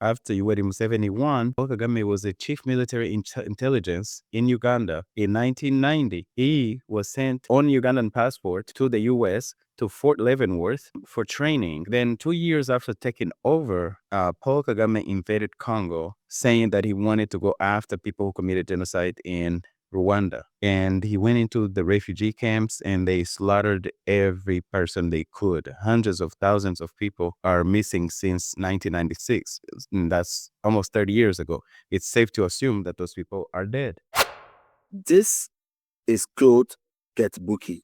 after Yoweri Museveni won, Paul Kagame was the chief military intelligence in Uganda. In 1990, he was sent on Ugandan passport to the U.S. to Fort Leavenworth for training. Then 2 years after taking over, Paul Kagame invaded Congo, saying that he wanted to go after people who committed genocide in Rwanda. And he went into the refugee camps and they slaughtered every person they could. Hundreds of thousands of people are missing since 1996. And that's almost 30 years ago. It's safe to assume that those people are dead. This is Claude Gatebuke.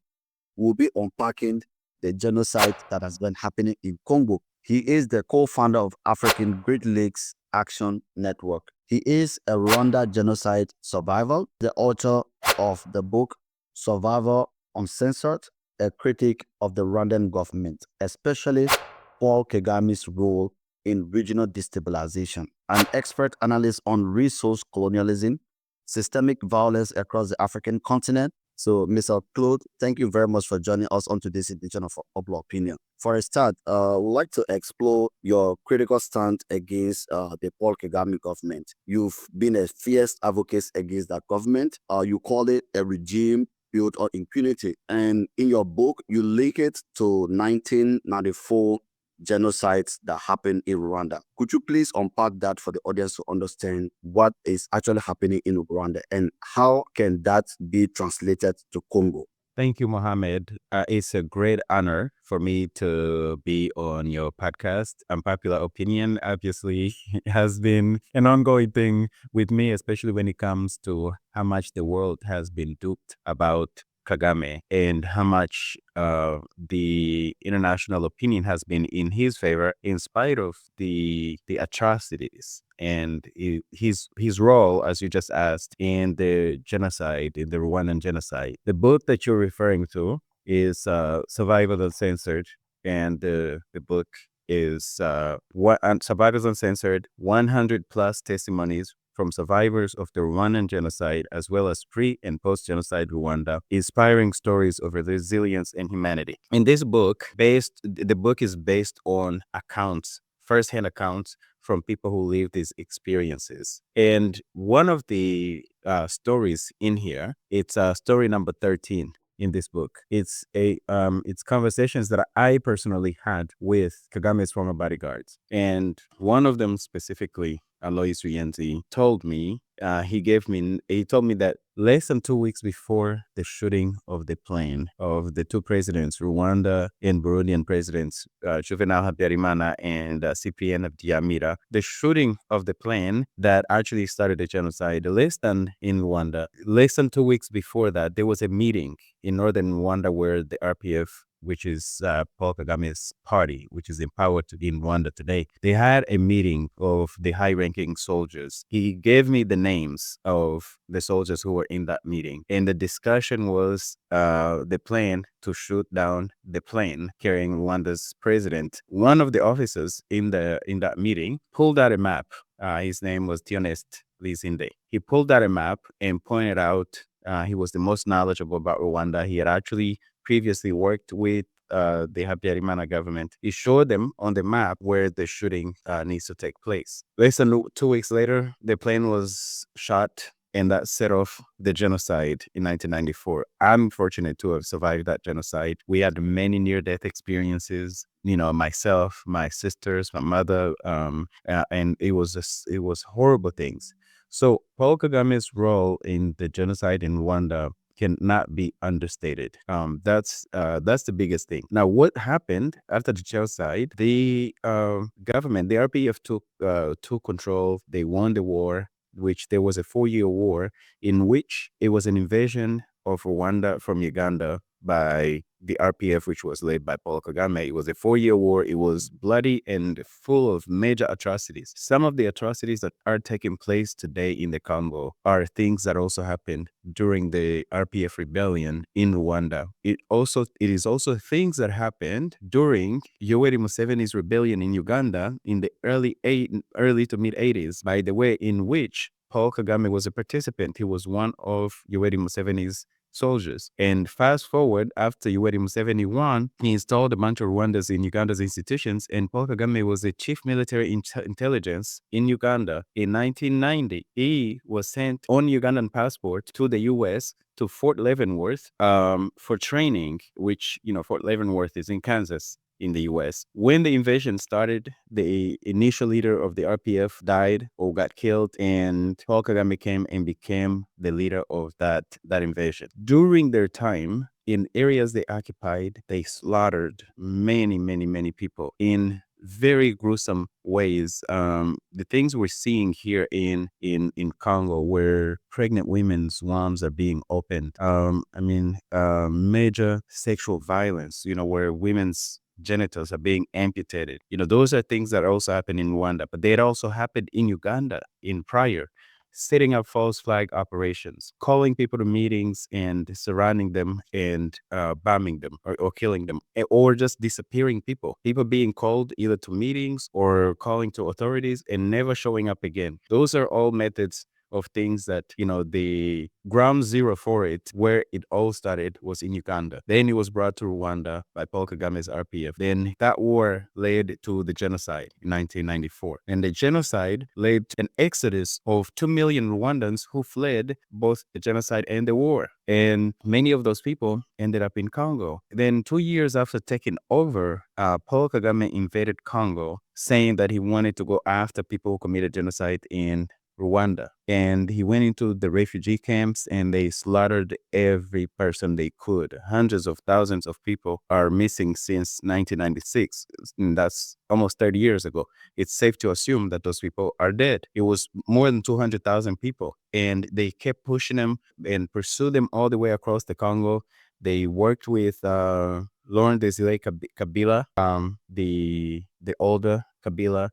We'll be unpacking the genocide that has been happening in Congo. He is the co-founder of African Great Lakes Action Network. He is a Rwanda genocide survivor, the author of the book Survivor Uncensored, a critic of the Rwandan government, especially Paul Kagame's role in regional destabilization, an expert analyst on resource colonialism, systemic violence across the African continent. So, Mr. Claude, thank you very much for joining us on today's edition of Popular Opinion. For a start, we'd like to explore your critical stand against the Paul Kagame government. You've been a fierce advocate against that government. You call it a regime built on impunity. And in your book, you link it to 1994 genocides that happened in Rwanda. Could you please unpack that for the audience to understand what is actually happening in Rwanda and how can that be translated to Congo? Thank you, Mohammed. It's a great honor for me to be on your podcast. Unpopular Opinion, obviously, has been an ongoing thing with me, especially when it comes to how much the world has been duped about Kagame and how much the international opinion has been in his favor in spite of the atrocities and his role, as you just asked, in the genocide, in the Rwandan genocide. The book that you're referring to is Survivors Uncensored, and the book is Survivors Uncensored, 100 plus testimonies from survivors of the Rwandan genocide, as well as pre- and post-genocide Rwanda, inspiring stories of resilience and humanity. In this book, the book is based on accounts, first-hand accounts from people who lived these experiences. And one of the stories in here, it's story number 13 in this book. It's conversations that I personally had with Kagame's former bodyguards. And one of them specifically, Alois Rienzi, told me, he told me that less than 2 weeks before the shooting of the plane of the two presidents, Rwanda and Burundian presidents, Juvenal Habyarimana and Cyprien Abdiyamira, the shooting of the plane that actually started the genocide, less than 2 weeks before that, there was a meeting in northern Rwanda where the RPF, which is Paul Kagame's party, which is empowered in Rwanda today, they had a meeting of the high-ranking soldiers. He gave me the names of the soldiers who were in that meeting. And the discussion was the plan to shoot down the plane carrying Rwanda's president. One of the officers in that meeting pulled out a map. His name was Tionest Lizinde. He pulled out a map and pointed out he was the most knowledgeable about Rwanda. He had actually previously worked with the Habyarimana government. He showed them on the map where the shooting needs to take place. Less than 2 weeks later, the plane was shot, and that set off the genocide in 1994. I'm fortunate to have survived that genocide. We had many near-death experiences. Myself, my sisters, my mother, and it was horrible things. So Paul Kagame's role in the genocide in Rwanda cannot be understated. That's the biggest thing. Now, what happened after the genocide? The government, the RPF, took control. They won the war, which there was a 4-year war in which it was an invasion of Rwanda from Uganda by the RPF, which was led by Paul Kagame. It was a 4-year war. It was bloody and full of major atrocities. Some of the atrocities that are taking place today in the Congo are things that also happened during the RPF rebellion in Rwanda. It is also things that happened during Yoweri Museveni's rebellion in Uganda in the early to mid 80s, by the way, in which Paul Kagame was a participant. He was one of Yoweri Museveni's soldiers. And fast forward, after Yoweri Museveni won, he installed a bunch of Rwandans in Uganda's institutions, and Paul Kagame was the chief military intelligence in Uganda. In 1990, he was sent on Ugandan passport to the U.S. to Fort Leavenworth for training, which, Fort Leavenworth is in Kansas in the US. When the invasion started, the initial leader of the RPF died or got killed, and Paul Kagame came and became the leader of that invasion. During their time, in areas they occupied, they slaughtered many, many, many people in very gruesome ways. The things we're seeing here in Congo, where pregnant women's wombs are being opened. Major sexual violence. Where women's genitals are being amputated. Those are things that also happen in Rwanda, but they had also happened in Uganda in prior. Setting up false flag operations, calling people to meetings and surrounding them and bombing them or killing them, or just disappearing people. People being called either to meetings or calling to authorities and never showing up again. Those are all methods of things that, the ground zero for it, where it all started, was in Uganda. Then it was brought to Rwanda by Paul Kagame's RPF. Then that war led to the genocide in 1994. And the genocide led to an exodus of 2 million Rwandans who fled both the genocide and the war. And many of those people ended up in Congo. Then 2 years after taking over, Paul Kagame invaded Congo, saying that he wanted to go after people who committed genocide in Rwanda. And he went into the refugee camps and they slaughtered every person they could. Hundreds of thousands of people are missing since 1996. And that's almost 30 years ago. It's safe to assume that those people are dead. It was more than 200,000 people. And they kept pushing them and pursued them all the way across the Congo. They worked with Laurent Desire Kabila, the older Kabila,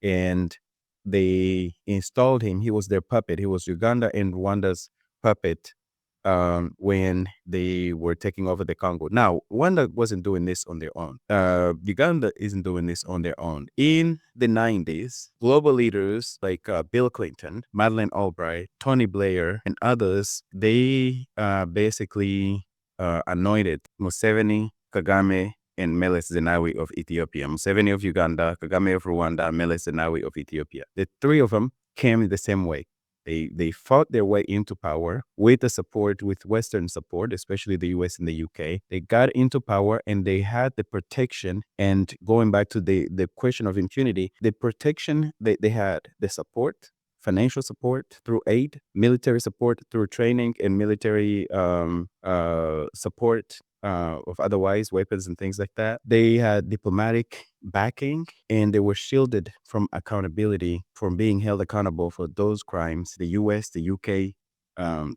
and they installed him. He was their puppet. He was Uganda and Rwanda's puppet when they were taking over the Congo. Now, Rwanda wasn't doing this on their own. Uganda isn't doing this on their own. In the 90s, global leaders like Bill Clinton, Madeleine Albright, Tony Blair, and others, they basically anointed Museveni, Kagame, and Meles Zenawi of Ethiopia. Museveni of Uganda, Kagame of Rwanda, Meles Zenawi of Ethiopia. The three of them came the same way. They fought their way into power with Western support, especially the US and the UK. They got into power and they had the protection. And going back to the question of impunity, the protection they had, the support, financial support through aid, military support through training, and military support of otherwise weapons and things like that. They had diplomatic backing and they were shielded from accountability, from being held accountable for those crimes. The US, the UK,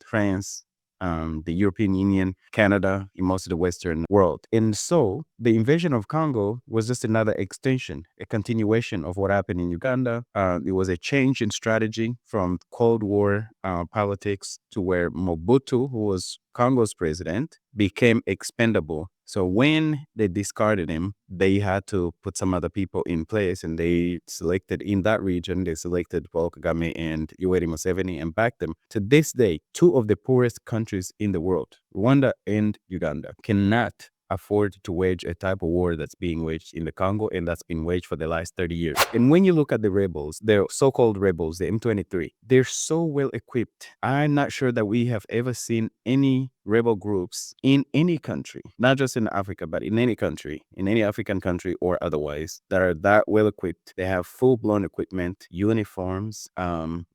France, the European Union, Canada, in most of the Western world. And so the invasion of Congo was just another extension, a continuation of what happened in Uganda. It was a change in strategy from Cold War politics to where Mobutu, who was Congo's president, became expendable. So when they discarded him, they had to put some other people in place, and they selected in that region, they selected Paul Kagame and Yoweri Museveni and backed them. To this day, two of the poorest countries in the world, Rwanda and Uganda, cannot afford to wage a type of war that's being waged in the Congo and that's been waged for the last 30 years. And when you look at the rebels, the so-called rebels, the M23, they're so well equipped. I'm not sure that we have ever seen any rebel groups in any country, not just in Africa, but in any country, in any African country or otherwise, that are that well equipped. They have full-blown equipment, uniforms,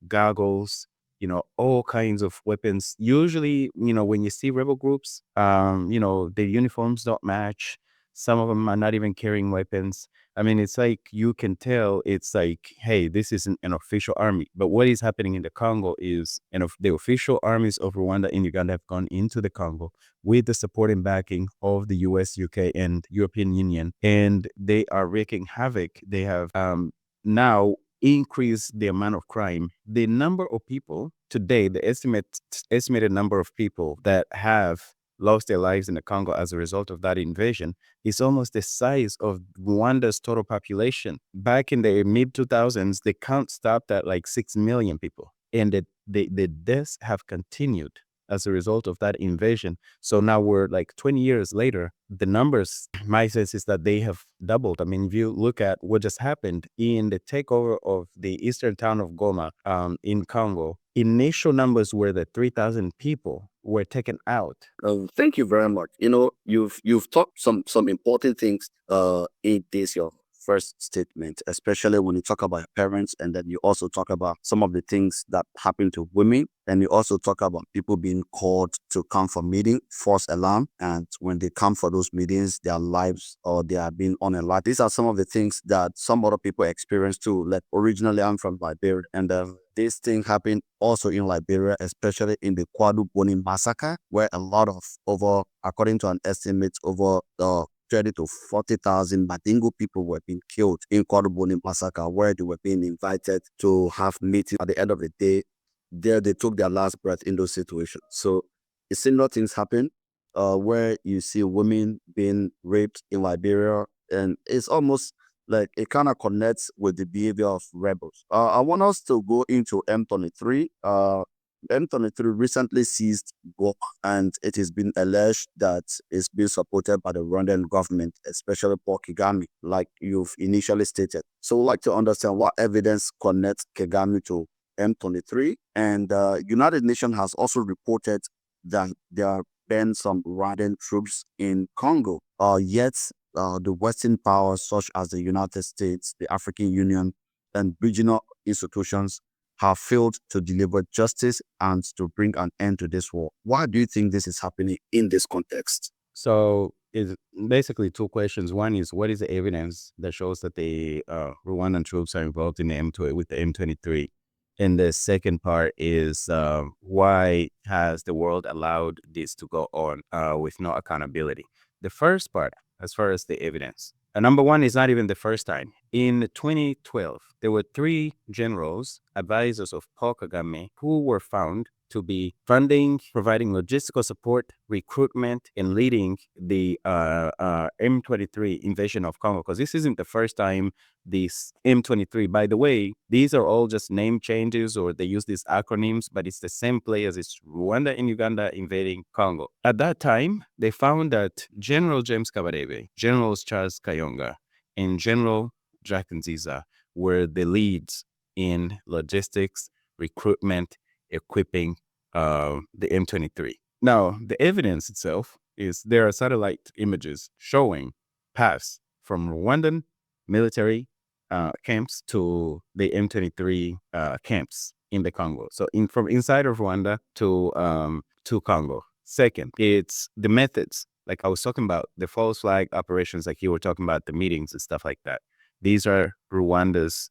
goggles, all kinds of weapons. Usually, when you see rebel groups, their uniforms don't match. Some of them are not even carrying weapons. I mean, it's like you can tell it's like, hey, this isn't an official army. But what is happening in the Congo is, the official armies of Rwanda and Uganda have gone into the Congo with the support and backing of the US, UK, and European Union, and they are wreaking havoc. They have now increase the amount of crime. The number of people today, the estimated number of people that have lost their lives in the Congo as a result of that invasion is almost the size of Rwanda's total population. Back in the mid 2000s, the count stopped at like 6 million people, and the deaths have continued as a result of that invasion. So now we're like 20 years later. The numbers, my sense is that they have doubled. I mean, if you look at what just happened in the takeover of the eastern town of Goma in Congo, initial numbers were that 3,000 people were taken out. Thank you very much. You've talked some important things in this your first statement, especially when you talk about your parents, and then you also talk about some of the things that happen to women, and you also talk about people being called to come for meeting, false alarm, and when they come for those meetings, their lives or they are being unalive. These are some of the things that some other people experience too. Like originally, I'm from Liberia, and this thing happened also in Liberia, especially in the Kwadu Boni massacre, where a lot of according to an estimate, over 30 to 40,000 Badingo people were being killed in Kwadu Boni massacre, where they were being invited to have meetings. At the end of the day, there they took their last breath in those situations. So similar things happen where you see women being raped in Liberia, and it's almost like it kind of connects with the behavior of rebels. I want us to go into M23. M23 recently seized Goma, and it has been alleged that it's being supported by the Rwandan government, especially Paul Kagame, like you've initially stated. So we'd like to understand what evidence connects Kagame to M23. And United Nations has also reported that there have been some Rwandan troops in Congo. Yet the Western powers, such as the United States, the African Union, and regional institutions, have failed to deliver justice and to bring an end to this war. Why do you think this is happening in this context? So it's basically two questions. One is, what is the evidence that shows that the Rwandan troops are involved in the with the M23? And the second part is, why has the world allowed this to go on with no accountability? The first part, as far as the evidence, number one, is not even the first time. In 2012, there were 3 generals, advisors of Paul Kagame, who were found to be funding, providing logistical support, recruitment, and leading the M23 invasion of Congo. Because this isn't the first time this M23, by the way, these are all just name changes, or they use these acronyms, but it's the same players. It's Rwanda and Uganda invading Congo. At that time, they found that General James Kabarebe, Generals Charles Kayonga, and General Jack Nziza were the leads in logistics, recruitment, equipping the M23. Now, the evidence itself is there are satellite images showing paths from Rwandan military camps to the M23 camps in the Congo. So from inside of Rwanda to Congo. Second, it's the methods. Like I was talking about the false flag operations, like you were talking about the meetings and stuff like that. These are Rwanda's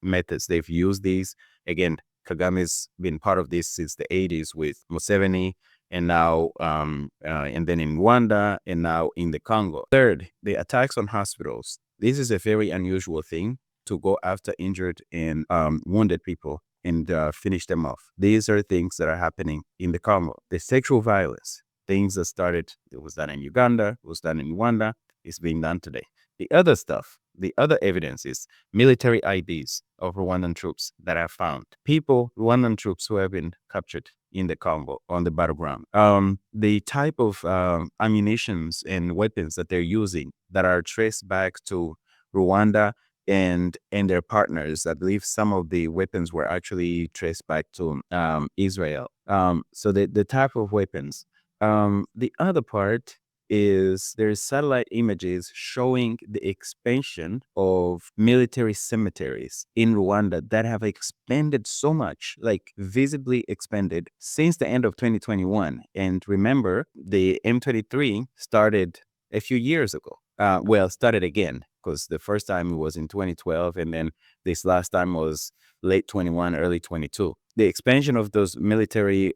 methods. They've used these. Again, Kagame's been part of this since the 80s with Museveni, and now, and then in Rwanda, and now in the Congo. Third, the attacks on hospitals. This is a very unusual thing, to go after injured and wounded people and finish them off. These are things that are happening in the Congo. The sexual violence, things that started, it was done in Uganda, it was done in Rwanda, is being done today. The other stuff, the other evidence is military IDs of Rwandan troops that are found. Rwandan troops who have been captured in the Congo on the battleground. The type of ammunitions and weapons that they're using that are traced back to Rwanda and their partners. I believe some of the weapons were actually traced back to Israel. So the type of weapons. The other part is there's satellite images showing the expansion of military cemeteries in Rwanda that have expanded so much, like visibly expanded since the end of 2021. And remember, the M23 started a few years ago. Started again, because the first time it was in 2012, and then this last time was late 21, early 22. The expansion of those military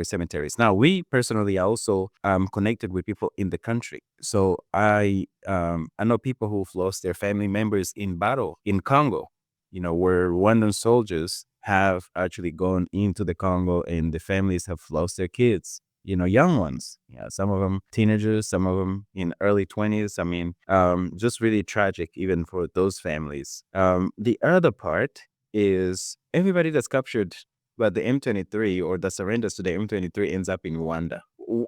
cemeteries. Now, we personally are also connected with people in the country. So I know people who've lost their family members in battle in Congo, where Rwandan soldiers have actually gone into the Congo, and the families have lost their kids. Young ones. Yeah, some of them teenagers, some of them in early 20s. I mean, just really tragic even for those families. The other part is everybody that's captured but the M23 or the surrenders to the M23 ends up in Rwanda.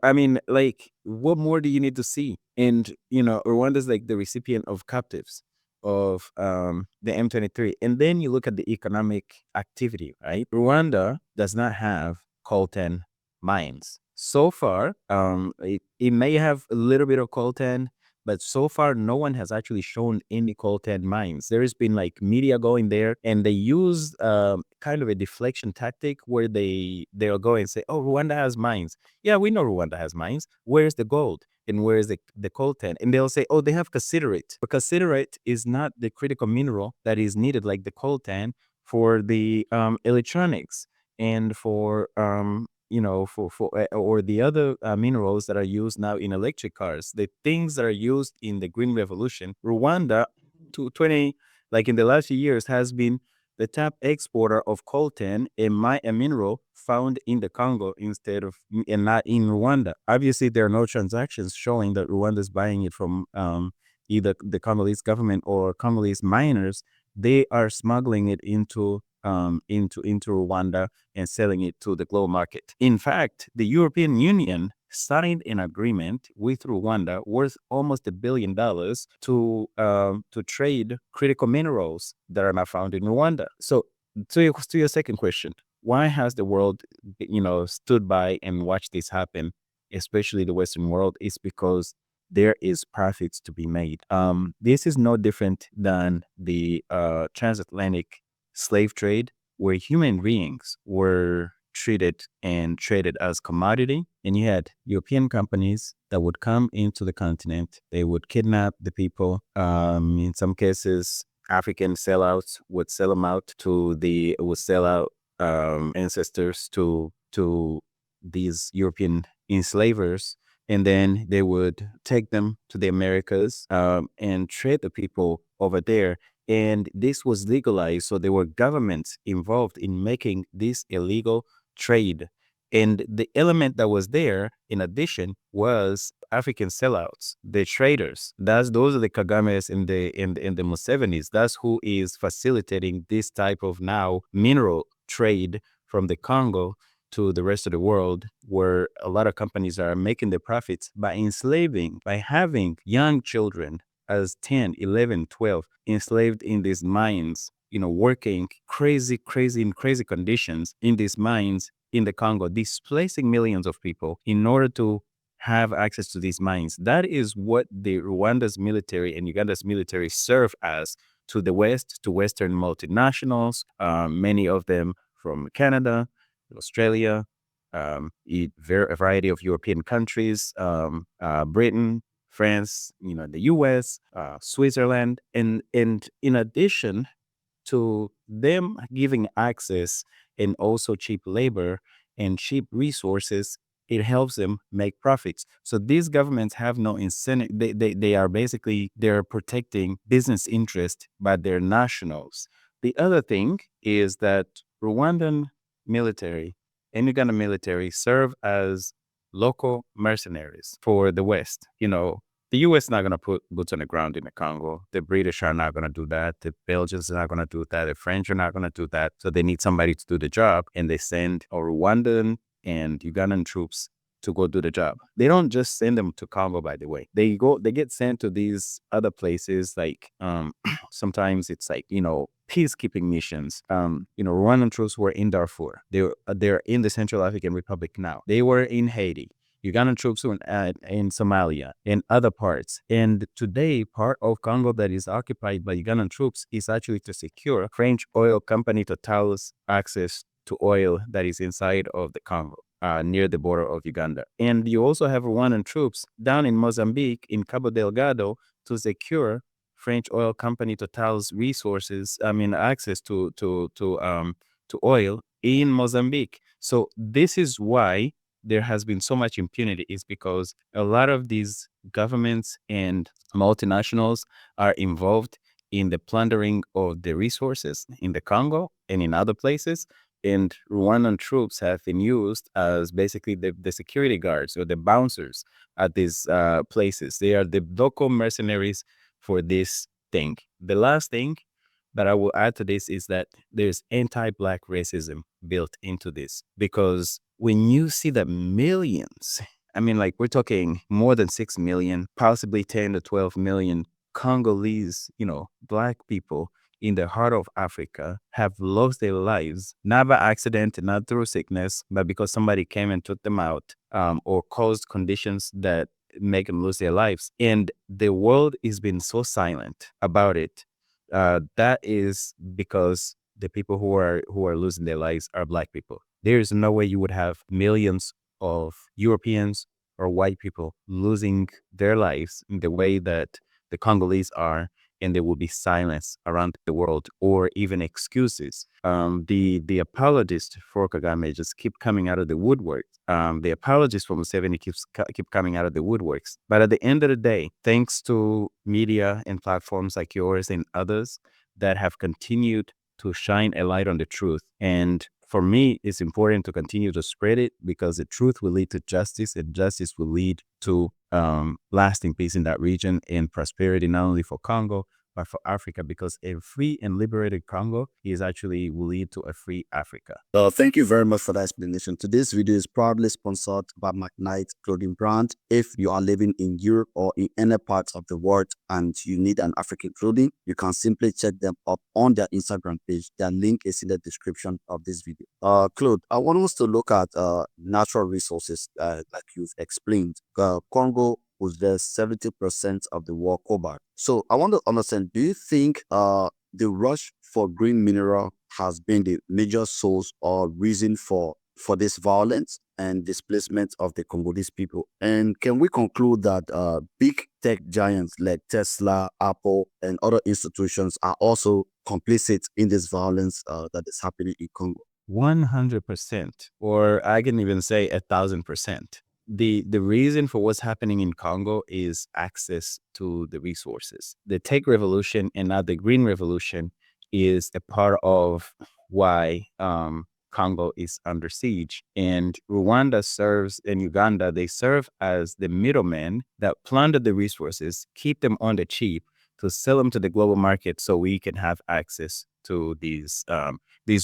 I mean, like, what more do you need to see? And, Rwanda's like the recipient of captives of the M23. And then you look at the economic activity, right? Rwanda does not have coltan mines. So far, it may have a little bit of coltan, but so far no one has actually shown any coltan mines. There has been like media going there, and they use kind of a deflection tactic where they'll go and say, "Oh, Rwanda has mines." Yeah, we know Rwanda has mines. Where's the gold? And where's the coltan? And they'll say, "Oh, they have cassiterite." But cassiterite is not the critical mineral that is needed, like the coltan, for the electronics and for or the other minerals that are used now in electric cars, the things that are used in the Green Revolution. Rwanda, to 20, like in the last few years, has been the top exporter of coltan, a mineral found in the Congo instead of and not in Rwanda. Obviously, there are no transactions showing that Rwanda is buying it from either the Congolese government or Congolese miners. They are smuggling it into Rwanda and selling it to the global market. In fact, the European Union signed an agreement with Rwanda worth almost $1 billion to trade critical minerals that are not found in Rwanda. So, to your second question, why has the world, stood by and watched this happen, especially the Western world? Is because there is profits to be made. This is no different than the transatlantic slave trade, where human beings were treated and traded as commodity. And you had European companies that would come into the continent. They would kidnap the people. In some cases, African sellouts would sell them out would sell out ancestors to these European enslavers, and then they would take them to the Americas and trade the people over there. And this was legalized, so there were governments involved in making this illegal trade. And the element that was there, in addition, was African sellouts, the traders. Those are the Kagames and the Musevenis. That's who is facilitating this type of now mineral trade from the Congo to the rest of the world, where a lot of companies are making their profits by enslaving, by having young children as 10, 11, 12 enslaved in these mines, working crazy, crazy, in crazy conditions in these mines in the Congo, displacing millions of people in order to have access to these mines. That is what the Rwanda's military and Uganda's military serve as to the West, to Western multinationals, many of them from Canada, Australia, a variety of European countries, Britain, France, the U.S., Switzerland, and in addition to them giving access and also cheap labor and cheap resources, it helps them make profits. So these governments have no incentive. They are basically, they're protecting business interest by their nationals. The other thing is that Rwandan military and Uganda military serve as local mercenaries for the West. The U.S. is not going to put boots on the ground in the Congo. The British are not going to do that. The Belgians are not going to do that. The French are not going to do that. So they need somebody to do the job, and they send Rwandan and Ugandan troops to go do the job. They don't just send them to Congo, by the way. They get sent to these other places, like sometimes it's like, peacekeeping missions. Rwandan troops were in Darfur. They're in the Central African Republic now. They were in Haiti. Ugandan troops were in Somalia and other parts. And today, part of Congo that is occupied by Ugandan troops is actually to secure French oil company Total's access to oil that is inside of the Congo, near the border of Uganda. And you also have Rwandan troops down in Mozambique, in Cabo Delgado, to secure French oil company Total's access to oil in Mozambique. So this is why there has been so much impunity, is because a lot of these governments and multinationals are involved in the plundering of the resources in the Congo and in other places. And Rwandan troops have been used as basically the security guards or the bouncers at these places. They are the local mercenaries for this thing. The last thing that I will add to this is that there's anti-Black racism built into this, because when you see that millions, I mean, like, we're talking more than 6 million, possibly 10 to 12 million Congolese, Black people in the heart of Africa have lost their lives, not by accident, not through sickness, but because somebody came and took them out, or caused conditions that make them lose their lives. And the world is been so silent about it. That is because the people who are losing their lives are Black people. There is no way you would have millions of Europeans or white people losing their lives in the way that the Congolese are, and there will be silence around the world, or even excuses. The apologists for Kagame just keep coming out of the woodwork. The apologists for Museveni keep coming out of the woodworks. But at the end of the day, thanks to media and platforms like yours and others that have continued to shine a light on the truth. And for me, it's important to continue to spread it, because the truth will lead to justice, and justice will lead to lasting peace in that region and prosperity, not only for Congo, but for Africa, because a free and liberated Congo will lead to a free Africa. Thank you very much for that explanation. Today's video is proudly sponsored by McKnight Clothing Brand. If you are living in Europe or in any parts of the world and you need an African clothing, you can simply check them up on their Instagram page. Their link is in the description of this video. Claude, I want us to look at natural resources, like you've explained. Congo possesses 70% of the world cobalt. So I want to understand, do you think the rush for green mineral has been the major source or reason for this violence and displacement of the Congolese people? And can we conclude that big tech giants like Tesla, Apple, and other institutions are also complicit in this violence that is happening in Congo? 100%, or I can even say 1,000%. The reason for what's happening in Congo is access to the resources. The tech revolution and not the green revolution is a part of why Congo is under siege. And Rwanda serves, and Uganda, they serve as the middlemen that plunder the resources, keep them on the cheap, to sell them to the global market, so we can have access to these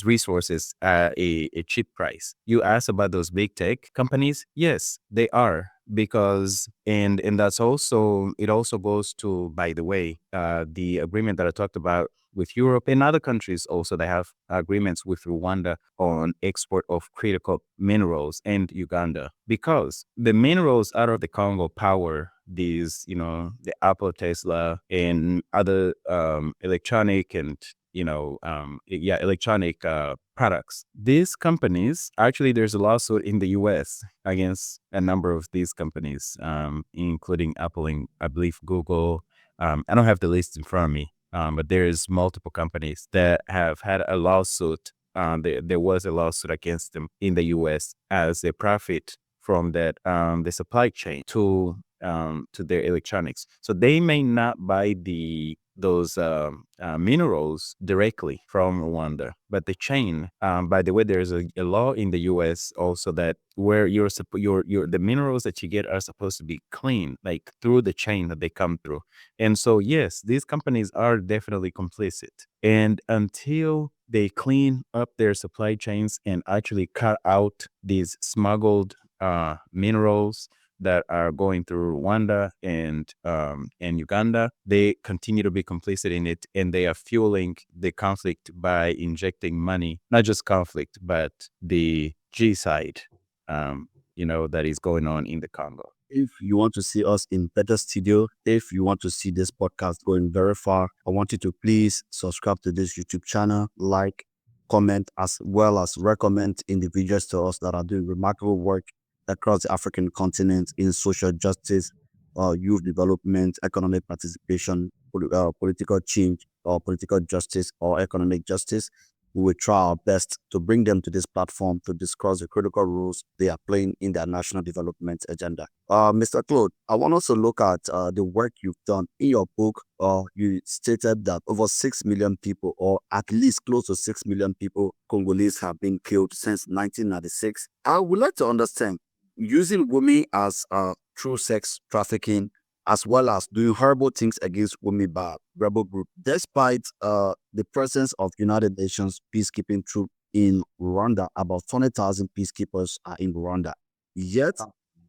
resources at a cheap price. You asked about those big tech companies. Yes, they are, because and that's also, it also goes to, by the way, the agreement that I talked about with Europe and other countries also. They have agreements with Rwanda on export of critical minerals, and Uganda, because the minerals out of the Congo power these, the Apple, Tesla, and other electronic and electronic products. These companies, actually, there's a lawsuit in the U.S. against a number of these companies, including Apple and, I believe, Google. I don't have the list in front of me, but there's multiple companies that have had a lawsuit. There was a lawsuit against them in the U.S. as they profit from that, the supply chain to their electronics. So they may not buy those minerals directly from Rwanda, but the chain. By the way, there's a law in the U.S. also that where the minerals that you get are supposed to be clean, like through the chain that they come through. And so, yes, these companies are definitely complicit. And until they clean up their supply chains and actually cut out these smuggled minerals that are going through Rwanda and Uganda, they continue to be complicit in it, and they are fueling the conflict by injecting money, not just conflict, but the genocide, that is going on in the Congo. If you want to see us in better studio, if you want to see this podcast going very far, I want you to please subscribe to this YouTube channel, like, comment, as well as recommend individuals to us that are doing remarkable work across the African continent in social justice, youth development, economic participation, political change, or political justice, or economic justice. We will try our best to bring them to this platform to discuss the critical roles they are playing in their national development agenda. Mr. Claude, I want us to look at the work you've done. In your book, you stated that over 6 million people, or at least close to 6 million people, Congolese, have been killed since 1996. I would like to understand, using women as true sex trafficking as well as doing horrible things against women by rebel group. Despite the presence of United Nations peacekeeping troop in Rwanda, about 20,000 peacekeepers are in Rwanda. Yet,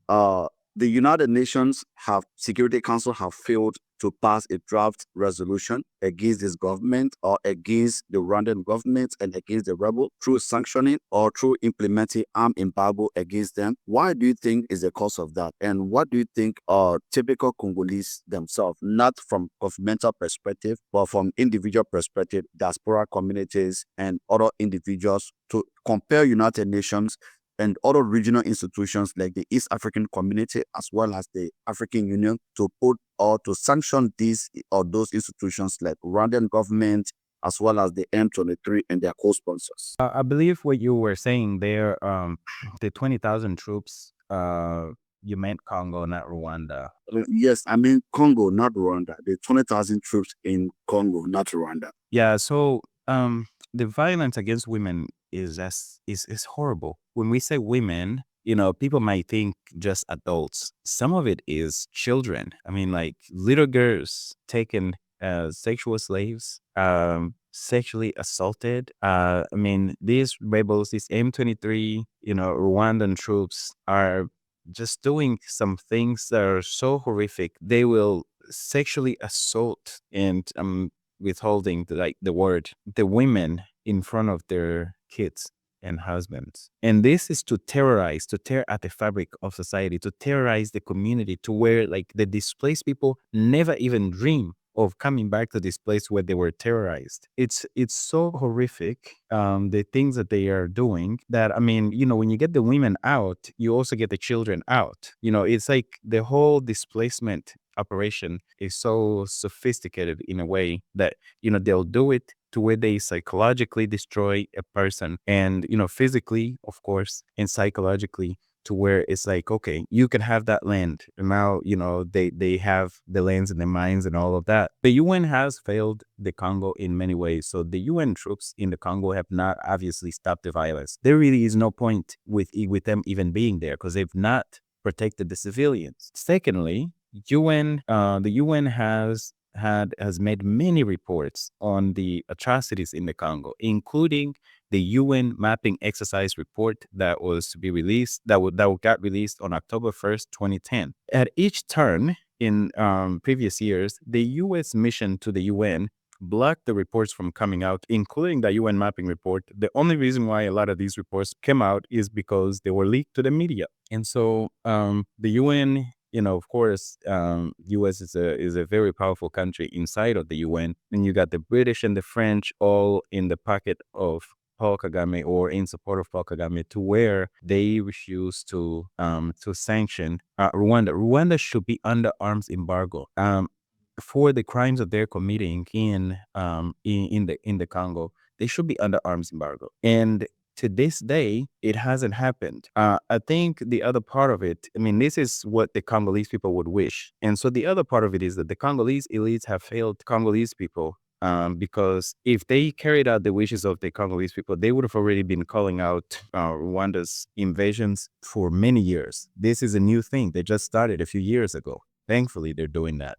uh, the United Nations Security Council have failed to pass a draft resolution against this government or against the Rwandan government and against the rebel through sanctioning or through implementing armed embargo against them. Why do you think is the cause of that? And what do you think are typical Congolese themselves, not from governmental perspective, but from individual perspective, diaspora communities and other individuals to compare United Nations and other regional institutions like the East African Community as well as the African Union to put or to sanction these or those institutions like Rwandan government as well as the M23 and their co-sponsors. I believe what you were saying there, the 20,000 troops, you meant Congo, not Rwanda. Yes, I mean Congo, not Rwanda. The 20,000 troops in Congo, not Rwanda. Yeah, so the violence against women is horrible. When we say women, people might think just adults. Some of it is children. I mean, like little girls taken as sexual slaves, sexually assaulted. I mean, these rebels, these M23, Rwandan troops are just doing some things that are so horrific. They will sexually assault and withholding the word the women in front of their kids and husbands. And this is to terrorize, to tear at the fabric of society, to terrorize the community to where like the displaced people never even dream of coming back to this place where they were terrorized. It's so horrific, the things that they are doing that, I mean, when you get the women out, you also get the children out. It's like the whole displacement operation is so sophisticated in a way that, they'll do it to where they psychologically destroy a person and, physically, of course, and psychologically to where it's like, okay, you can have that land. And now, they have the lands and the mines and all of that. The UN has failed the Congo in many ways. So the UN troops in the Congo have not obviously stopped the violence. There really is no point with them even being there because they've not protected the civilians. Secondly, the UN has made many reports on the atrocities in the Congo, including the UN mapping exercise report that was to be released, that got released on October 1st, 2010. At each turn in previous years, the U.S. mission to the UN blocked the reports from coming out, including the UN mapping report. The only reason why a lot of these reports came out is because they were leaked to the media. And so the UN, of course, U.S. is a very powerful country inside of the UN, and you got the British and the French all in the pocket of Paul Kagame or in support of Paul Kagame to where they refuse to sanction Rwanda. Rwanda should be under arms embargo. For the crimes that they're committing in the Congo, they should be under arms embargo. And to this day, it hasn't happened. I think the other part of it, I mean, this is what the Congolese people would wish. And so the other part of it is that the Congolese elites have failed Congolese people. Because if they carried out the wishes of the Congolese people, they would have already been calling out Rwanda's invasions for many years. This is a new thing. They just started a few years ago. Thankfully, they're doing that.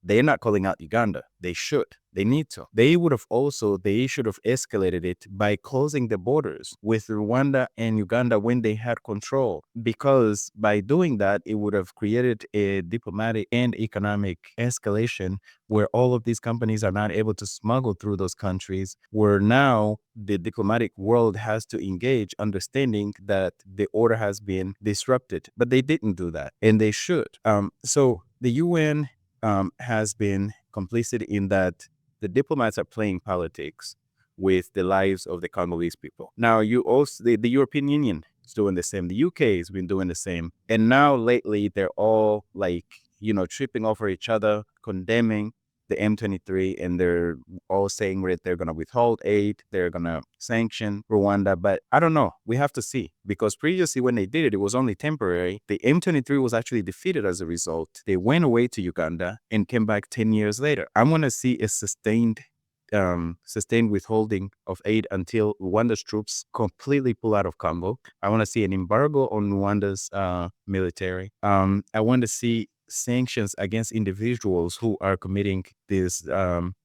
They're not calling out Uganda. They should. They need to. They should have escalated it by closing the borders with Rwanda and Uganda when they had control. Because by doing that, it would have created a diplomatic and economic escalation where all of these companies are not able to smuggle through those countries, where now the diplomatic world has to engage, understanding that the order has been disrupted. But they didn't do that, and they should. So the UN has been complicit in that the diplomats are playing politics with the lives of the Congolese people. Now, the European Union is doing the same. The UK has been doing the same. And now lately, they're all like, tripping over each other, condemning the M23, and they're all saying that they're going to withhold aid, they're going to sanction Rwanda. But I don't know. We have to see, because previously when they did it, it was only temporary. The M23 was actually defeated as a result. They went away to Uganda and came back 10 years later. I want to see a sustained withholding of aid until Rwanda's troops completely pull out of Congo. I want to see an embargo on Rwanda's military. I want to see sanctions against individuals who are committing these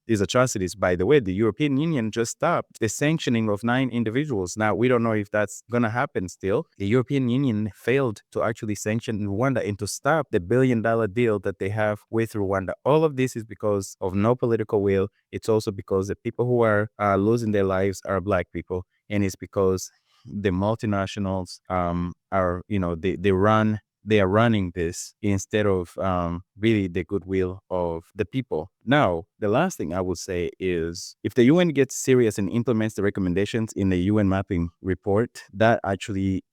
atrocities. By the way, the European Union just stopped the sanctioning of 9 individuals. Now, we don't know if that's going to happen still. The European Union failed to actually sanction Rwanda and to stop the $1 billion deal that they have with Rwanda. All of this is because of no political will. It's also because the people who are losing their lives are Black people. And it's because the multinationals are, they are running this instead of really the goodwill of the people. Now, the last thing I would say is if the UN gets serious and implements the recommendations in the UN mapping report, that actually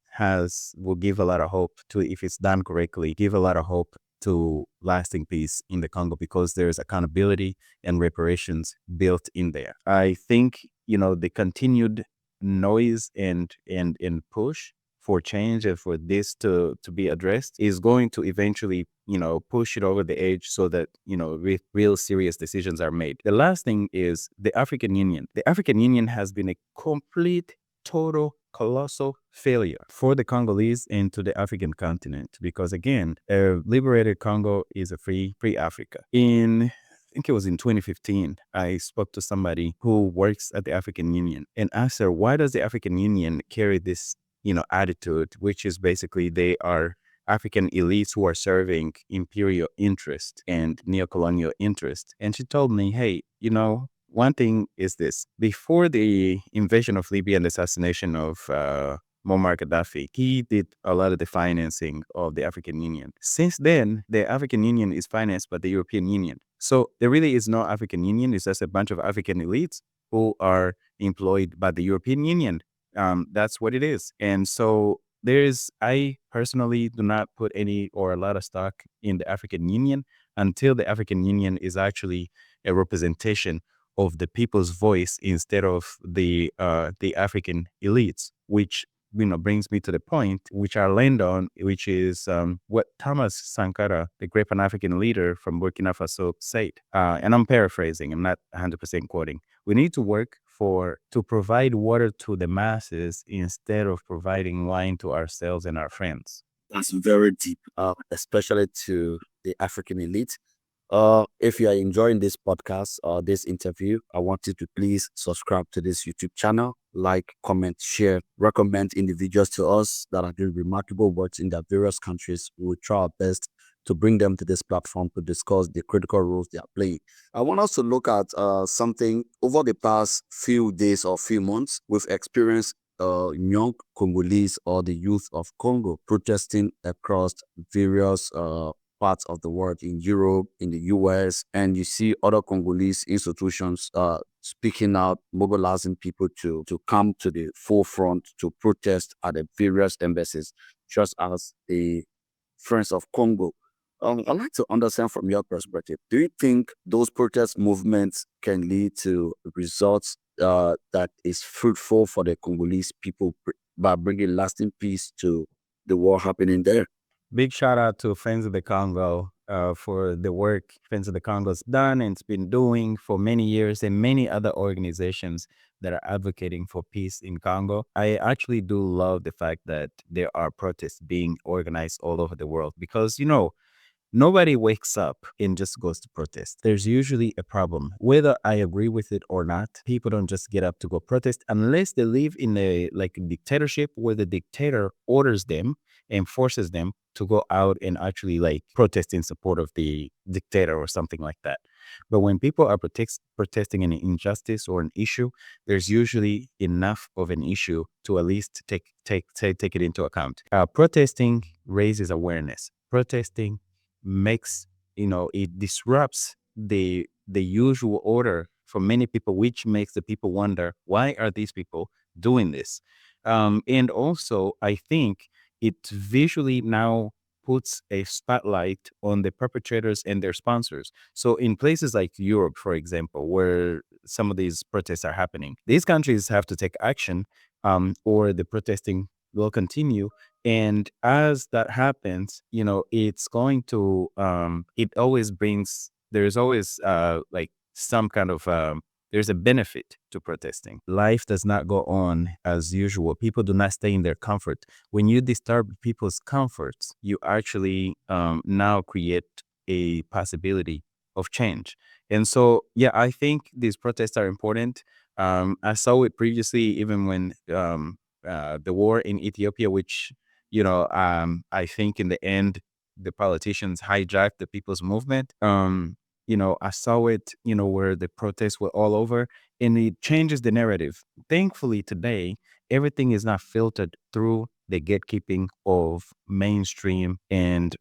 will give a lot of hope to, if it's done correctly, give a lot of hope to lasting peace in the Congo, because there's accountability and reparations built in there. I think, the continued noise and push for change and for this to be addressed is going to eventually, push it over the edge so that, real serious decisions are made. The last thing is the African Union. The African Union has been a complete, total, colossal failure for the Congolese and to the African continent, because again, a liberated Congo is a free Africa. I think it was in 2015, I spoke to somebody who works at the African Union and asked her, why does the African Union carry this, attitude, which is basically they are African elites who are serving imperial interest and neocolonial interest. And she told me, hey, one thing is this. Before the invasion of Libya and the assassination of Muammar Gaddafi, he did a lot of the financing of the African Union. Since then, the African Union is financed by the European Union. So there really is no African Union. It's just a bunch of African elites who are employed by the European Union. That's what it is. And so I personally do not put any or a lot of stock in the African Union until the African Union is actually a representation of the people's voice instead of the African elites, which brings me to the point which I land on, which is what Thomas Sankara, the great Pan-African leader from Burkina Faso, said. And I'm paraphrasing, I'm not 100% quoting. We need to work to provide water to the masses instead of providing wine to ourselves and our friends. That's very deep, especially to the African elite. If you are enjoying this podcast or this interview, I want you to please subscribe to this YouTube channel, like, comment, share, recommend individuals to us that are doing remarkable works in their various countries. We will try our best to bring them to this platform to discuss the critical roles they are playing. I want us to look at something over the past few days or few months. We've experienced young Congolese or the youth of Congo protesting across various parts of the world, in Europe, in the US, and you see other Congolese institutions speaking out, mobilizing people to come to the forefront to protest at the various embassies, just as the Friends of Congo. I'd like to understand from your perspective, do you think those protest movements can lead to results that is fruitful for the Congolese people by bringing lasting peace to the war happening there? Big shout out to Friends of the Congo for the work Friends of the Congo's done and it's been doing for many years, and many other organizations that are advocating for peace in Congo. I actually do love the fact that there are protests being organized all over the world because, nobody wakes up and just goes to protest. There's usually a problem. Whether I agree with it or not, people don't just get up to go protest unless they live in a dictatorship where the dictator orders them and forces them to go out and actually protest in support of the dictator or something like that. But when people are protesting an injustice or an issue, there's usually enough of an issue to at least take it into account. Protesting raises awareness. Protesting makes, it disrupts the usual order for many people, which makes the people wonder, why are these people doing this? And also, I think it visually now puts a spotlight on the perpetrators and their sponsors. So in places like Europe, for example, where some of these protests are happening, these countries have to take action, or the protesting will continue. And as that happens, it's going to, it always brings, there's always some kind of There's a benefit to protesting. Life does not go on as usual. People do not stay in their comfort. When you disturb people's comforts, you actually now create a possibility of change. And so, yeah, I think these protests are important. I saw it previously, even when the war in Ethiopia, which, I think in the end, the politicians hijacked the people's movement. I saw it, where the protests were all over, and it changes the narrative. Thankfully, today, everything is not filtered through the gatekeeping of mainstream and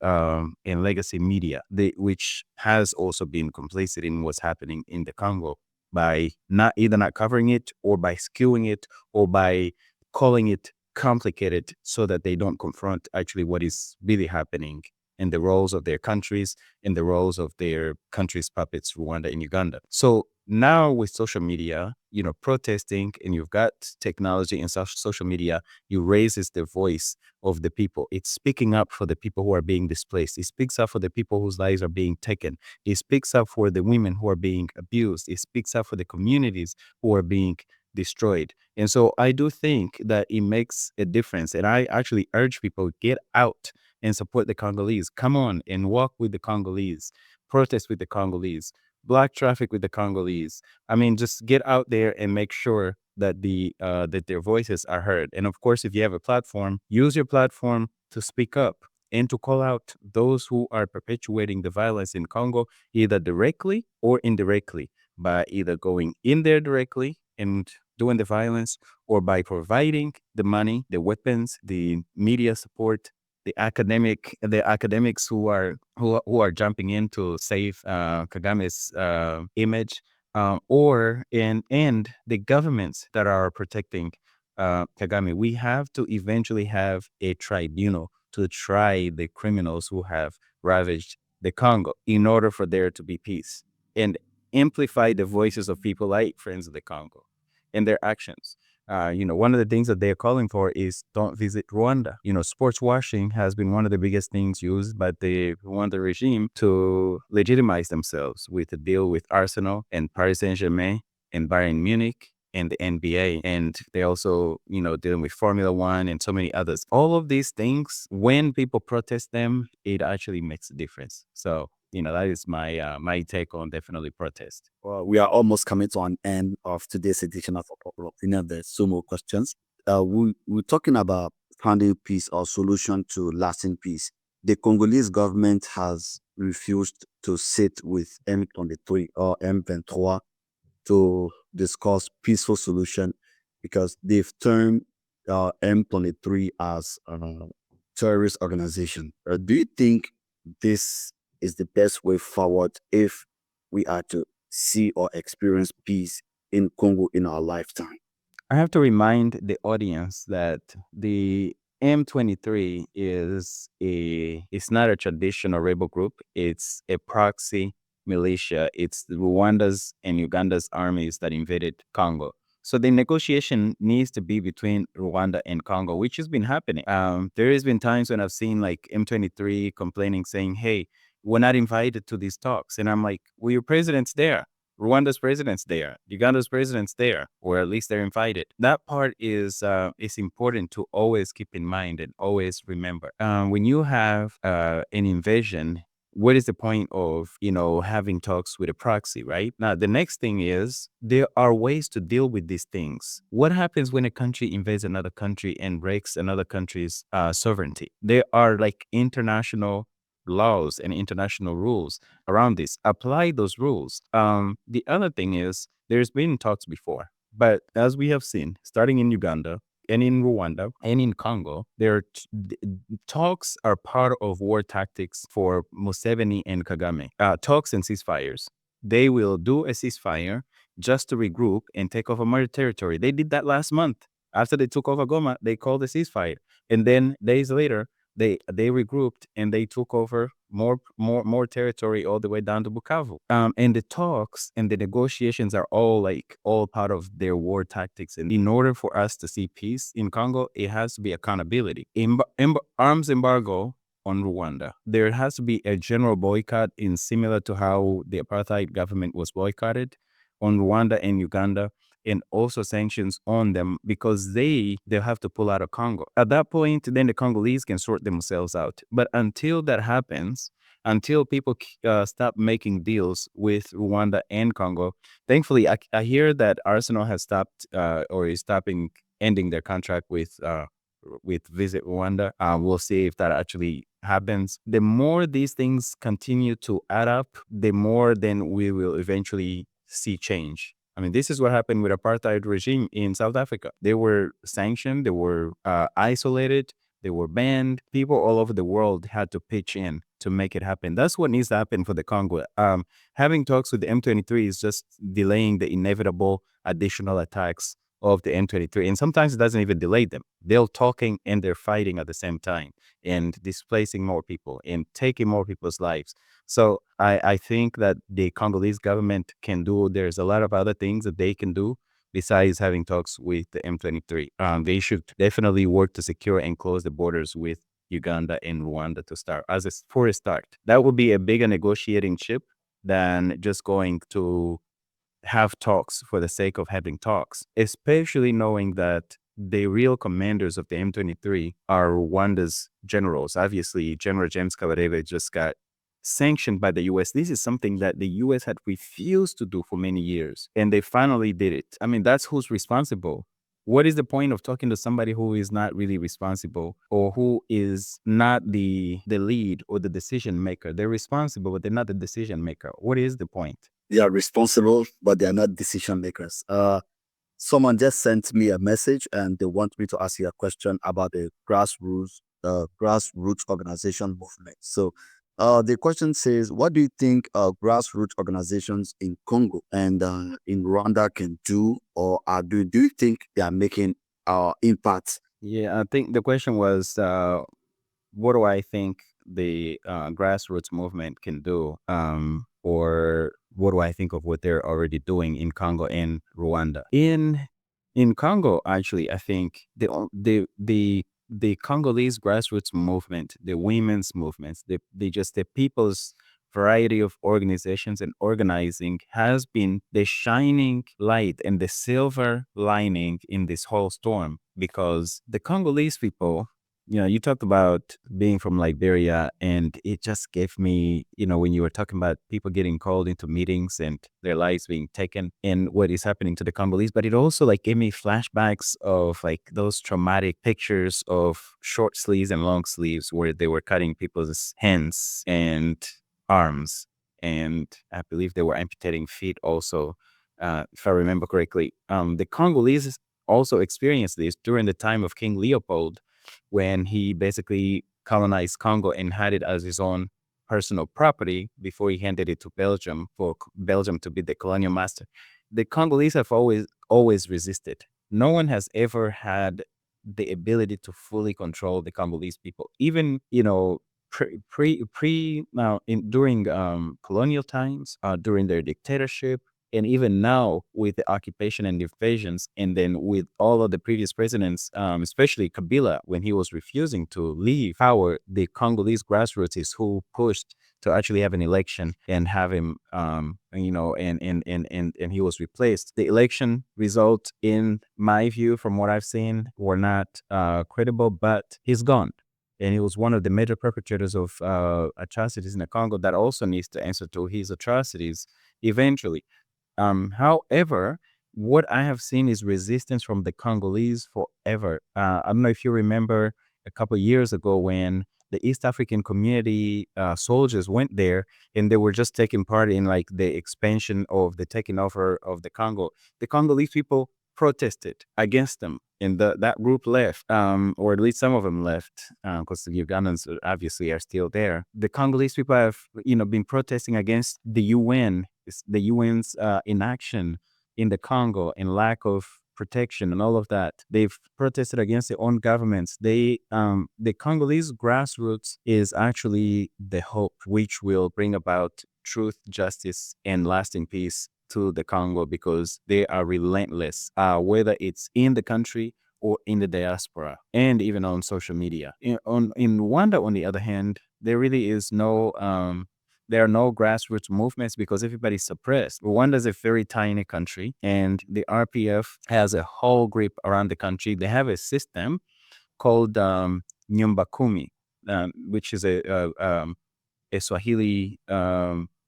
legacy media, which has also been complicit in what's happening in the Congo by not covering it, or by skewing it, or by calling it complicated so that they don't confront actually what is really happening in the roles of their countries, in the roles of their countries' puppets, Rwanda and Uganda. So now with social media, protesting, and you've got technology and social media, you raises the voice of the people. It's speaking up for the people who are being displaced. It speaks up for the people whose lives are being taken. It speaks up for the women who are being abused. It speaks up for the communities who are being destroyed. And so I do think that it makes a difference. And I actually urge people, get out and support the Congolese. Come on and walk with the Congolese, protest with the Congolese, block traffic with the Congolese. I mean, just get out there and make sure that that their voices are heard. And of course, if you have a platform, use your platform to speak up and to call out those who are perpetuating the violence in Congo, either directly or indirectly, by either going in there directly and doing the violence, or by providing the money, the weapons, the media support, the academics who are jumping in to save Kagame's image, and the governments that are protecting Kagame. We have to eventually have a tribunal to try the criminals who have ravaged the Congo, in order for there to be peace, and amplify the voices of people like Friends of the Congo and their actions. One of the things that they're calling for is don't visit Rwanda. Sports washing has been one of the biggest things used by the Rwanda regime to legitimize themselves, with a deal with Arsenal and Paris Saint-Germain and Bayern Munich and the NBA. And they also, dealing with Formula One and so many others. All of these things, when people protest them, it actually makes a difference. So, that is my take on definitely protest. Well, we are almost coming to an end of today's edition of Unpopular Opinion. There's so more questions. We're talking about finding peace or solution to lasting peace. The Congolese government has refused to sit with M23 or M23 to discuss peaceful solution because they've termed M23 as a terrorist organization. Do you think this is the best way forward if we are to see or experience peace in Congo in our lifetime? I have to remind the audience that the M23 it's not a traditional rebel group. It's a proxy militia. It's Rwanda's and Uganda's armies that invaded Congo. So the negotiation needs to be between Rwanda and Congo, which has been happening. There has been times when I've seen like M23 complaining, saying, "Hey, we're not invited to these talks," and I'm like, "Well, your president's there. Rwanda's president's there, Uganda's president's there, or at least they're invited." That part is important to always keep in mind and always remember. When you have an invasion, what is the point of having talks with a proxy, right? Now the next thing is, there are ways to deal with these things. What happens when a country invades another country and breaks another country's sovereignty? There are like international laws and international rules around this. Apply those rules. The other thing is, there's been talks before, but as we have seen, starting in Uganda and in Rwanda and in Congo, talks are part of war tactics for Museveni and Kagame. Talks and ceasefires. They will do a ceasefire just to regroup and take over more territory. They did that last month. After they took over Goma, they called a ceasefire, and then days later, they regrouped and they took over more territory all the way down to Bukavu. And the talks and the negotiations are all part of their war tactics. And in order for us to see peace in Congo, it has to be accountability. Arms embargo on Rwanda. There has to be a general boycott, in similar to how the apartheid government was boycotted. on Rwanda and Uganda, and also sanctions on them because they'll have to pull out of Congo. At that point, then the Congolese can sort themselves out. But until that happens, until people stop making deals with Rwanda and Congo, thankfully, I hear that Arsenal has stopped or is stopping ending their contract with Visit Rwanda. We'll see if that actually happens. The more these things continue to add up, the more then we will eventually see change. I mean, this is what happened with apartheid regime in South Africa. They were sanctioned, they were isolated, they were banned. People all over the world had to pitch in to make it happen. That's what needs to happen for the Congo. Having talks with the M23 is just delaying the inevitable additional attacks of the M23. And sometimes it doesn't even delay them. They're talking and they're fighting at the same time and displacing more people and taking more people's lives. So I think that the Congolese government can do, there's a lot of other things that they can do besides having talks with the M23. They should definitely work to secure and close the borders with Uganda and Rwanda to start, for a start. That would be a bigger negotiating chip than just going to have talks for the sake of having talks, especially knowing that the real commanders of the M23 are Rwanda's generals. Obviously, General James Kabarebe just got sanctioned by the US. This is something that the US had refused to do for many years, and they finally did it. I mean, that's who's responsible. What is the point of talking to somebody who is not really responsible or who is not the lead or the decision maker? They're responsible, but they're not the decision maker. What is the point? They are responsible, but they are not decision makers. Someone just sent me a message and they want me to ask you a question about the grassroots organization movement. So the question says, what do you think grassroots organizations in Congo and in Rwanda can do, or do you think they are making impact? Yeah, I think the question was, what do I think the grassroots movement can do, or what do I think of what they're already doing in Congo and Rwanda? In Congo, actually, I think the Congolese grassroots movement, the women's movements, the people's variety of organizations and organizing has been the shining light and the silver lining in this whole storm, because the Congolese people, you talked about being from Liberia, and it just gave me, when you were talking about people getting called into meetings and their lives being taken and what is happening to the Congolese, but it also like gave me flashbacks of like those traumatic pictures of short sleeves and long sleeves where they were cutting people's hands and arms, and I believe they were amputating feet also, if I remember correctly. The Congolese also experienced this during the time of King Leopold, when he basically colonized Congo and had it as his own personal property before he handed it to Belgium for Belgium to be the colonial master. The Congolese have always resisted. No one has ever had the ability to fully control the Congolese people. Even during colonial times, during their dictatorship, and even now with the occupation and invasions, and then with all of the previous presidents, especially Kabila, when he was refusing to leave power, the Congolese grassroots is who pushed to actually have an election and have him, and he was replaced. The election result, in my view, from what I've seen, were not credible, but he's gone. And he was one of the major perpetrators of atrocities in the Congo that also needs to answer to his atrocities eventually. However, what I have seen is resistance from the Congolese forever. I don't know if you remember a couple of years ago when the East African community soldiers went there and they were just taking part in like the expansion of the taking over of the Congo. The Congolese people protested against them, and that group left, or at least some of them left, because the Ugandans obviously are still there. The Congolese people have been protesting against the UN, the UN's inaction in the Congo and lack of protection and all of that. They've protested against their own governments. The Congolese grassroots is actually the hope which will bring about truth, justice, and lasting peace to the Congo, because they are relentless, whether it's in the country or in the diaspora, and even on social media. In Rwanda, on the other hand, there really is no There are no grassroots movements because everybody's suppressed. Rwanda is a very tiny country, and the RPF has a whole grip around the country. They have a system called Nyumba Kumi, which is a Swahili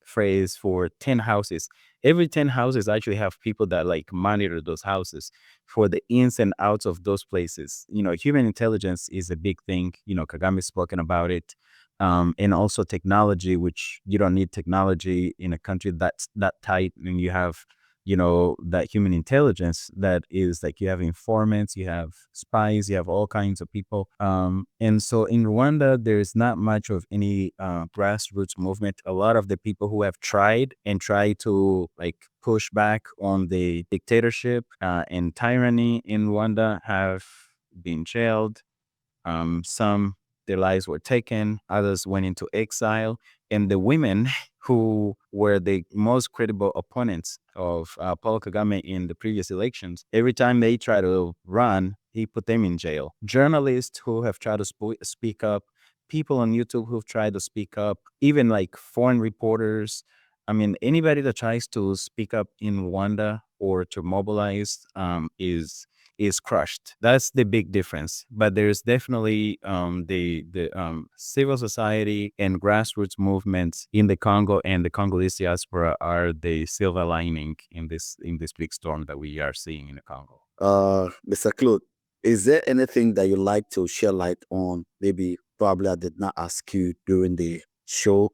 phrase for 10 houses. Every 10 houses actually have people that like monitor those houses for the ins and outs of those places. Human intelligence is a big thing. Kagame's spoken about it. And also technology, which you don't need technology in a country that's that tight, and you have that human intelligence that is like you have informants, you have spies, you have all kinds of people. And so in Rwanda, there's not much of any grassroots movement. A lot of the people who have tried to like push back on the dictatorship and tyranny in Rwanda have been jailed. Some, their lives were taken, others went into exile. And the women who were the most credible opponents of Paul Kagame in the previous elections, every time they try to run, he put them in jail. Journalists who have tried to speak up, people on YouTube who've tried to speak up, even like foreign reporters. I mean, anybody that tries to speak up in Rwanda or to mobilize is crushed. That's the big difference. But there's definitely the civil society and grassroots movements in the Congo and the Congolese diaspora are the silver lining in this big storm that we are seeing in the Congo. Mr. Claude, is there anything that you like to share light on? Maybe probably I did not ask you during the show,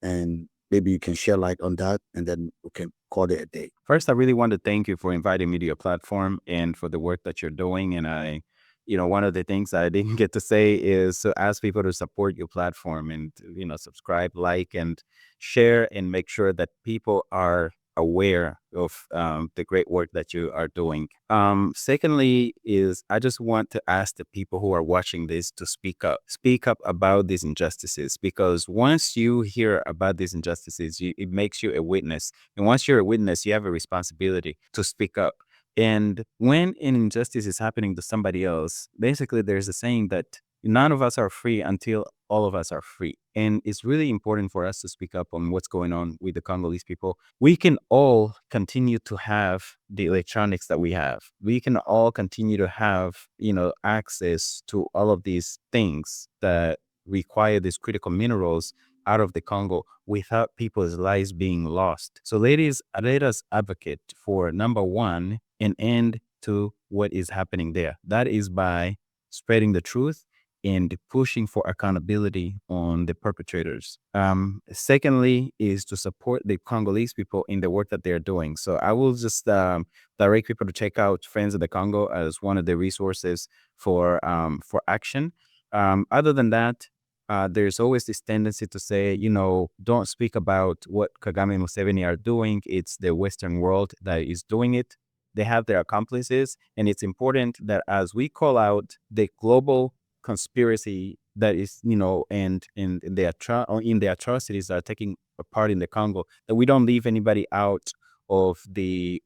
and maybe you can share light on that, and then we can call it a day. First, I really want to thank you for inviting me to your platform and for the work that you're doing. And one of the things I didn't get to say is to ask people to support your platform and, subscribe, like, and share, and make sure that people are aware of the great work that you are doing. Secondly, is I just want to ask the people who are watching this to speak up about these injustices, because once you hear about these injustices, it makes you a witness. And once you're a witness, you have a responsibility to speak up. And when an injustice is happening to somebody else, basically there's a saying that none of us are free until all of us are free. And it's really important for us to speak up on what's going on with the Congolese people. We can all continue to have the electronics that we have. We can all continue to have, access to all of these things that require these critical minerals out of the Congo without people's lives being lost. So ladies, let us advocate for, number one, an end to what is happening there. That is by spreading the truth and pushing for accountability on the perpetrators. Secondly, is to support the Congolese people in the work that they're doing. So I will just direct people to check out Friends of the Congo as one of the resources for action. Other than that, there's always this tendency to say, don't speak about what Kagame and Museveni are doing. It's the Western world that is doing it. They have their accomplices. And it's important that as we call out the global conspiracy that is, and in the atrocities that are taking part in the Congo, that we don't leave anybody out of the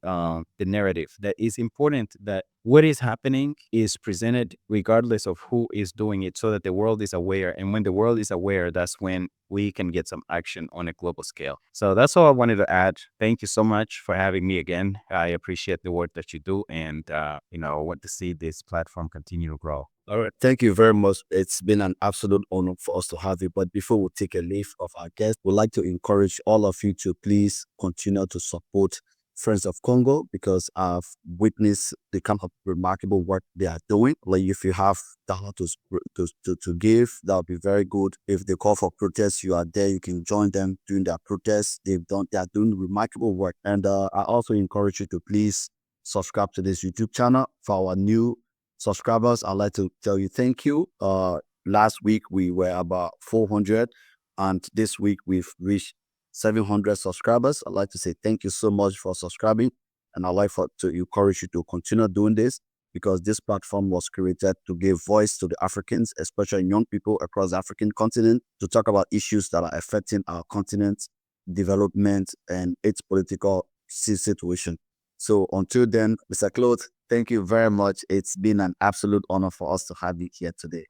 narrative. That is important that what is happening is presented regardless of who is doing it, so that the world is aware. And when the world is aware, that's when we can get some action on a global scale. So that's all I wanted to add. Thank you so much for having me again. I appreciate the work that you do, and I want to see this platform continue to grow. All right. Thank you very much. It's been an absolute honor for us to have you. But before we take a leave of our guest, we'd like to encourage all of you to please continue to support Friends of Congo, because I've witnessed the kind of remarkable work they are doing. Like, if you have dollar to give, that would be very good. If they call for protests, you are there, you can join them during their protests. They are doing remarkable work. And I also encourage you to please subscribe to this YouTube channel. For our new subscribers, I'd like to tell you thank you. Last week we were about 400, and this week we've reached 700 subscribers. I'd like to say thank you so much for subscribing, and I'd like to encourage you to continue doing this, because this platform was created to give voice to the Africans, especially young people across the African continent, to talk about issues that are affecting our continent, development, and its political situation. So until then, Mr. Claude, thank you very much. It's been an absolute honor for us to have you here today.